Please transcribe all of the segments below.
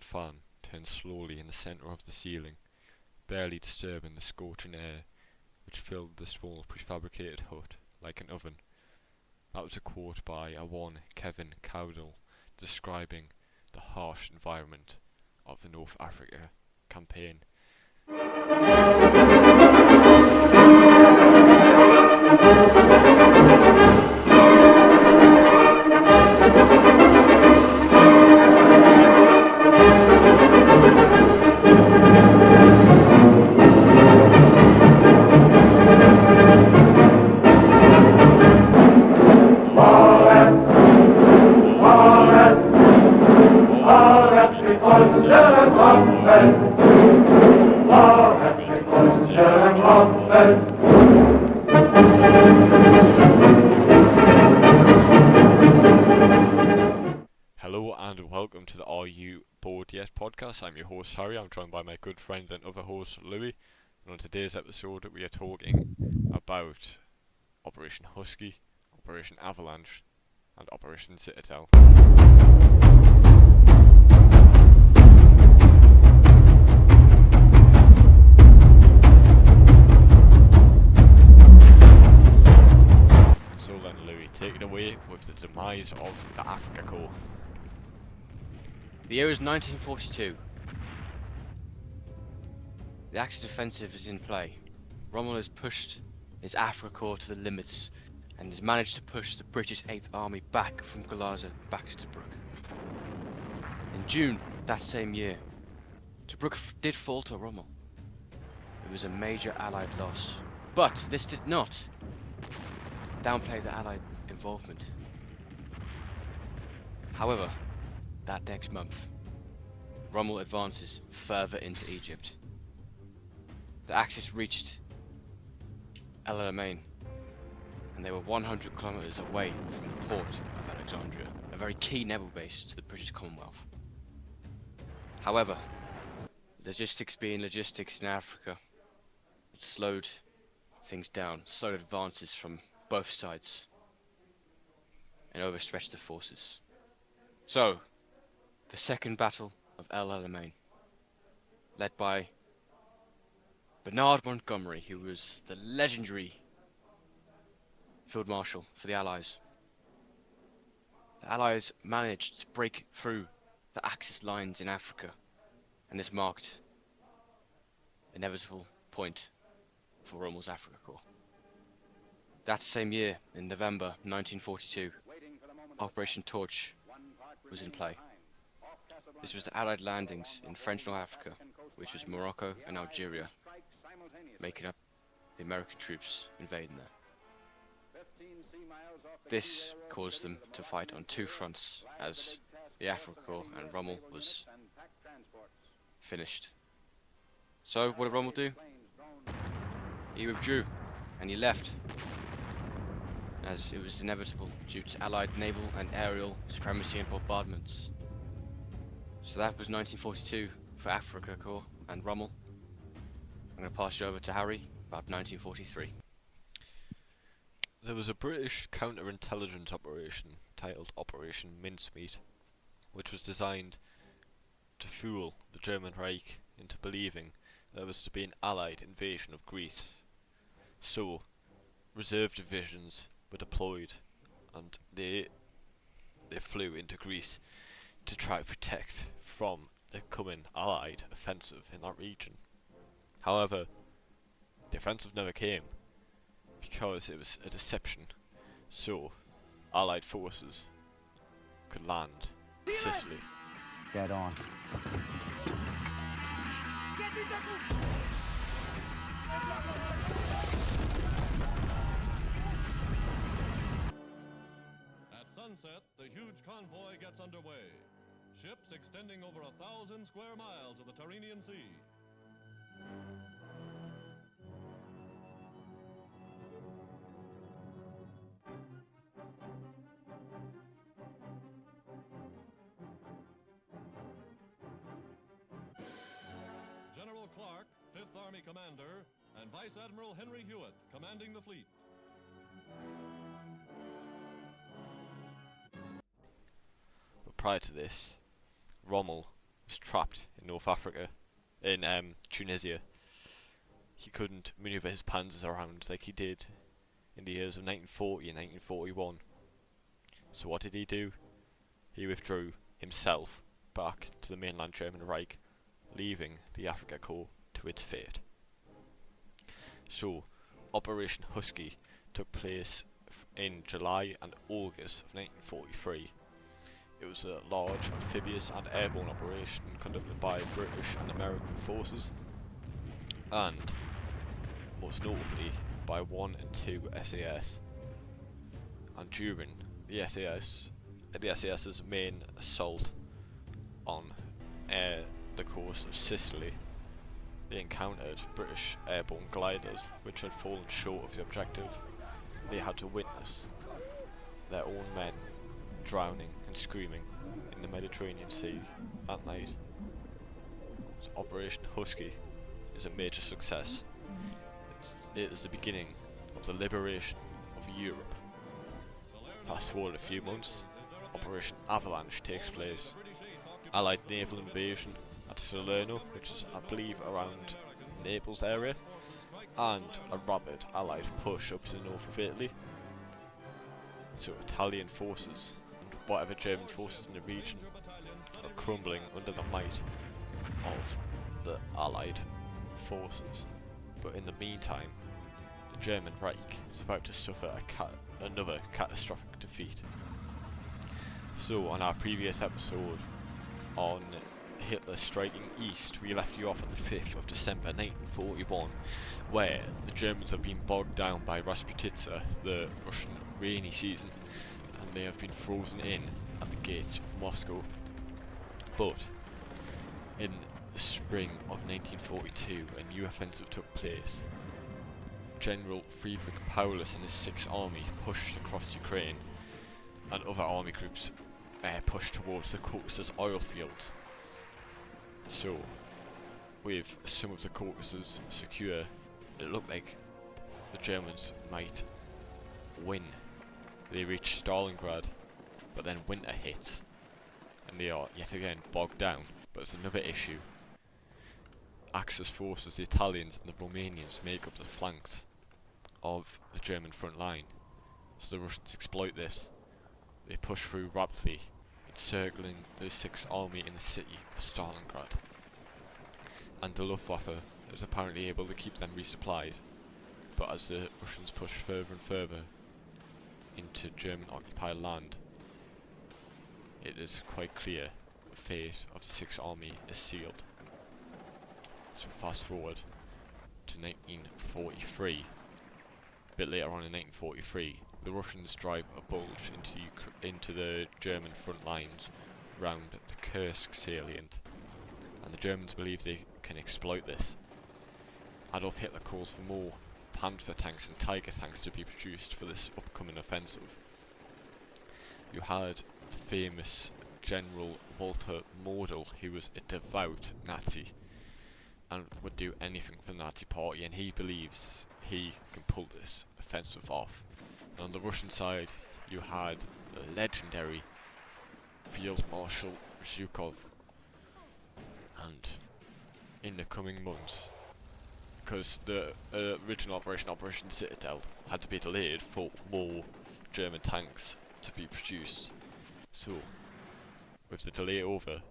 fan turned slowly in the centre of the ceiling, barely disturbing the scorching air which filled the small prefabricated hut like an oven. That was a quote by a one Kevin Cowdell describing the harsh environment of the North Africa campaign. Hello and welcome to the Are You Bored Yet podcast. I'm your host Harry. I'm joined by my good friend and other host Louis. And on today's episode we are talking about Operation Husky, Operation Avalanche and Operation Citadel. So then Louis, take it away with the demise of the Afrika Corps. The year is 1942. The Axis offensive is in play. Rommel has pushed his Afrika Corps to the limits and has managed to push the British 8th Army back from Galaza back to Tobruk. In June that same year, Tobruk did fall to Rommel. It was a major Allied loss, but this did not downplay the Allied involvement. However, that next month, Rommel advances further into Egypt. The Axis reached Alamain, and they were 100 kilometers away from the port of Alexandria, a very key naval base to the British Commonwealth. However, logistics being logistics in Africa, it slowed things down, slowed advances from both sides, and overstretched the forces. So, the Second Battle of El Alamein, led by Bernard Montgomery, who was the legendary Field Marshal for the Allies. The Allies managed to break through the Axis lines in Africa, and this marked an inevitable point for Rommel's Afrika Corps. That same year, in November 1942, Operation Torch was in play. This was the Allied landings in French North Africa, which was Morocco and Algeria, making up the American troops invading there. This caused them to fight on two fronts, as the Afrika Corps and Rommel was finished. So what did Rommel do? He withdrew and he left, as it was inevitable due to Allied naval and aerial supremacy and bombardments. So that was 1942 for Afrika Corps and Rommel. I'm going to pass you over to Harry about 1943. There was a British counterintelligence operation titled Operation Mincemeat, which was designed to fool the German Reich into believing there was to be an Allied invasion of Greece. So, reserve divisions were deployed and they flew into Greece to try to protect from the coming Allied offensive in that region. However, the offensive never came because it was a deception, so Allied forces could land in Sicily. Dead on. At sunset, the huge convoy gets underway. Ships extending over 1,000 square miles of the Tyrrhenian Sea. General Clark, 5th Army Commander, and Vice Admiral Henry Hewitt commanding the fleet. But prior to this, Rommel was trapped in North Africa, in Tunisia. He couldn't maneuver his panzers around like he did in the years of 1940 and 1941. So what did he do? He withdrew himself back to the mainland German Reich, leaving the Afrika Corps to its fate. So, Operation Husky took place in July and August of 1943. It was a large amphibious and airborne operation conducted by British and American forces, and most notably by 1 and 2 SAS. And during the SAS's main assault on the coast of Sicily, they encountered British airborne gliders which had fallen short of the objective. They had to witness their own men drowning and screaming in the Mediterranean Sea at night. So Operation Husky is a major success. It is the beginning of the liberation of Europe. Fast forward a few months, Operation Avalanche takes place. Allied naval invasion at Salerno, which is I believe around Naples area, and a rapid Allied push up to the north of Italy. So Italian forces and whatever German forces in the region are crumbling under the might of the Allied forces. But in the meantime, the German Reich is about to suffer another catastrophic defeat. So on our previous episode on Hitler striking east, we left you off on the 5th of December 1941, where the Germans have been bogged down by Rasputitsa, the Russian rainy season, and they have been frozen in at the gates of Moscow. But in the spring of 1942, a new offensive took place. General Friedrich Paulus and his Sixth Army pushed across Ukraine, and other army groups pushed towards the Caucasus oil fields. So, with some of the Caucasus secure, it looked like the Germans might win. They reached Stalingrad, but then winter hit, and they are yet again bogged down. But it's another issue. Axis forces, the Italians and the Romanians, make up the flanks of the German front line. So the Russians exploit this. They push through rapidly, encircling the Sixth Army in the city of Stalingrad. And the Luftwaffe is apparently able to keep them resupplied. But as the Russians push further and further into German-occupied land, it is quite clear the fate of the Sixth Army is sealed. So fast forward to 1943. A bit later on in 1943, the Russians drive a bulge into the German front lines round the Kursk salient, and the Germans believe they can exploit this. Adolf Hitler calls for more Panther tanks and Tiger tanks to be produced for this upcoming offensive. You had the famous General Walter Model, who was a devout Nazi and would do anything for the Nazi party, and he believes he can pull this offensive off. And on the Russian side, you had the legendary Field Marshal Zhukov. And in the coming months, because the original Operation Citadel had to be delayed for more German tanks to be produced, so with the delay over,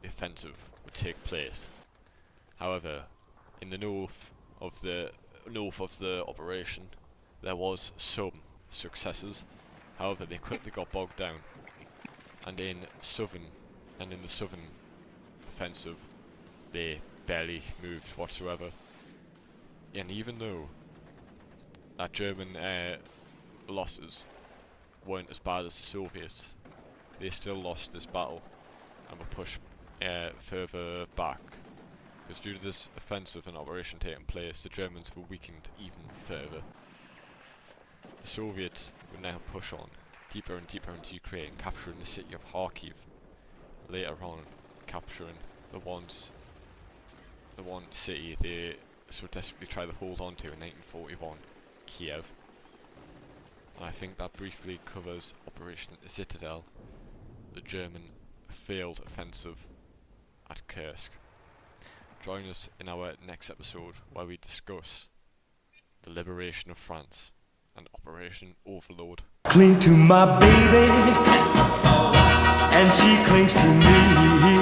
the offensive would take place. However, in the north of the operation, there was some successes. However, they quickly got bogged down, and in the southern offensive, they barely moved whatsoever. And even though that German losses weren't as bad as the Soviets, they still lost this battle and were pushed further back. Because due to this offensive and operation taking place, the Germans were weakened even further. The Soviets would now push on deeper and deeper into Ukraine, capturing the city of Kharkiv. Later on, capturing the one city they so desperately tried to hold on to in 1941, Kiev. And I think that briefly covers Operation Citadel, the German failed offensive Kursk. Join us in our next episode where we discuss the liberation of France and Operation Overlord. Cling to my baby, and she clings to me.